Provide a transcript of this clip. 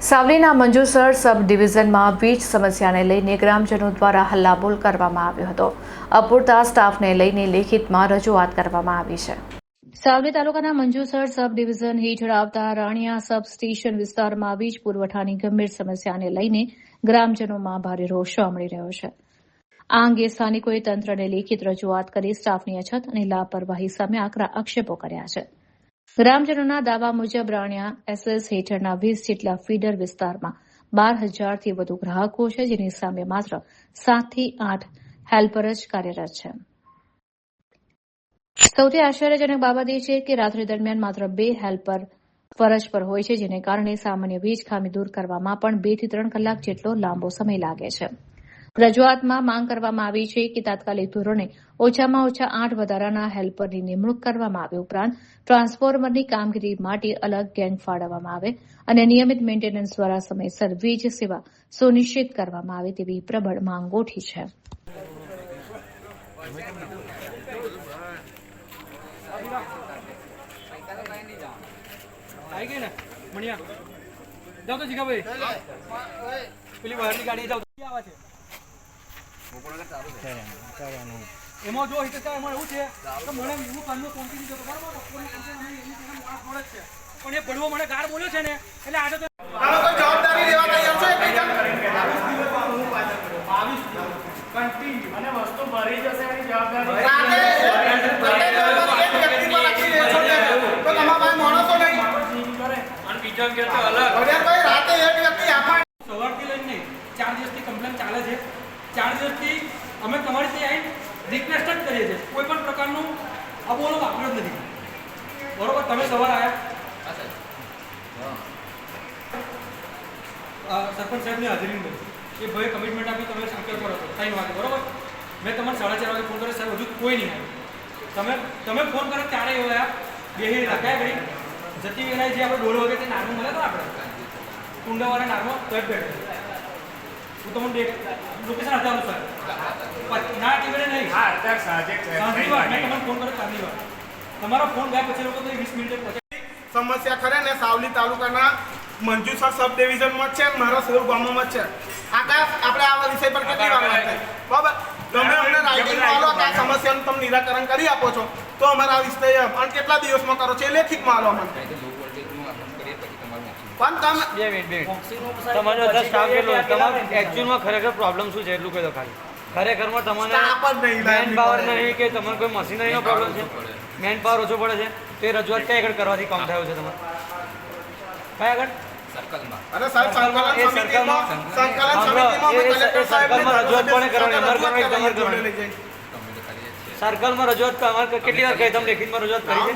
સાવલીના મંજુસર સબ ડિવિઝનમાં વીજ સમસ્યાને લઈને ગ્રામજનો દ્વારા હલ્લાબોલ કરવામાં આવ્યો હતો. અપૂરતા સ્ટાફને લઈને લેખિતમાં રજૂઆત કરવામાં આવી છે. સાવલી તાલુકાના મંજુસર સબ ડિવિઝન હેઠળ આવતા રાણિયા સબ સ્ટેશન વિસ્તારમાં વીજ પુરવઠાની ગંભીર સમસ્યાને લઈને ગ્રામજનોમાં ભારે રોષ જોવા મળી રહ્યો છે. આ અંગે સ્થાનિકોએ તંત્રને લેખિત રજૂઆત કરી સ્ટાફની અછત અને લાપરવાહી સામે આકરા આક્ષેપો કર્યા છે. ગ્રામજનોના દાવા મુજબ રાણિયા એસએસ હેઠળના 20 જેટલા ફીડર વિસ્તારમાં 12,000થી વધુ ગ્રાહકો છે, જેની સામે માત્ર 7થી 8 હેલ્પર જ કાર્યરત છે. સૌથી આશ્ચર્યજનક બાબત એ છે કે રાત્રિ દરમિયાન માત્ર 2 હેલ્પર ફરજ પર હોય છે, જેને કારણે સામાન્ય વીજ ખામી દૂર કરવામાં પણ 2 થી 3 કલાક જેટલો લાંબો સમય લાગે છે. રજૂઆતમાં માંગ કરવામાં આવી છે કે તાત્કાલિક ધોરણે ઓછામાં ઓછા 8 વધારાના હેલ્પરની નિમણૂક કરવામાં આવે, ઉપરાંત ટ્રાન્સફોર્મરની કામગીરી માટે અલગ ગેંગ ફાળવવામાં આવે અને નિયમિત મેન્ટેનન્સ દ્વારા સમયસર વીજ સેવા સુનિશ્ચિત કરવામાં આવે તેવી પ્રબળ માંગ ઉઠી છે. એમાં જો એમાં એવું છે કે મને હું કાલનો કોન્ટિન્યુ જતો બરાબર છે પણ એ ભણવો મને ગાળ બોલ્યો છે ને એટલે આજે તો જવાબદારી લેવા તૈયાર છે કન્ટિન્યુ અને વસ્તુ ભરી જશે એની જવાબદારી તો તમારા ભાઈ માણસો નહીં કરે અને બીજા કે અલગ ભાઈ રાતે એક વ્યક્તિ આપા સવારથી લઈને 4 દિવસથી કમ્પ્લેન ચાલે છે. 4 દિવસથી અમે તમારી ત્યાં આવીને રિક્વેસ્ટ જ કરીએ છીએ, કોઈ પણ પ્રકારનું અબોલો વાપર્યો જ નથી. બરોબર, તમે સવારે આવ્યા સરપંચ સાહેબની હાજરીમાં એ ભાઈ કમિટમેન્ટ આપી તમે શંકર કરો છો 3 વાગે. બરોબર, મેં તમને 4:30 વાગે ફોન કર્યો, સાહેબ હજુ કોઈ નહીં આવ્યું. તમે ફોન કર્યો ત્યારે એવો આવ્યા બેહી રાખ્યા ઘડી જતી વેલાએ જે આપણે 1:30 વાગે તે નાનું મળે તો આપણે કુંડાવાળા નાનો તો જ બેઠો. હું તમને લોકેશન હટાવું સર ના ટીવીને નહીં. હા, અત્યારે સાંજે મેં તમને ફોન કર્યો ચાંદની વાર તમારો ફોન ગયા પછી લોકો તો 20 મિનિટે પહોંચે. સમસ્યા ખરે ને સાવલી તાલુકાના મંજુસર સબ ડિવિઝનમાં છે, મારા 16 ગામોમાં છે. આકાશ આપણે આ વિષય પર કેટલી વાર વાત થઈ, બરાબર? તમે અમને રાઇટિંગમાં આલો કે આ સમસ્યાનું તમે નિરાકરણ કરી આપો છો તો અમારા આ વિષય અને કેટલા દિવસમાં કરો છો એ લેખિતમાં આલો અમને. તમારો સ્ટાફ કેટલો તમારો એકચ્યુઅલમાં ખરેખર પ્રોબ્લેમ શું છે એટલું કહી દો. ખાલી ખરેખરમાં તમને મેન પાવર નહીં કે તમારે કોઈ મશીનરીનો પ્રોબ્લેમ છે, મેન પાવર ઓછો પડે છે, તો એ રજૂઆત કઈ આગળ કરવાથી કામ થયું છે તમારે? કઈ આગળ? સર્કલમાં રજૂઆત કોને કરવાની? સર્કલમાં રજૂઆત કેટલી વાર કહી તમે લેખિતમાં રજૂઆત કરી છે?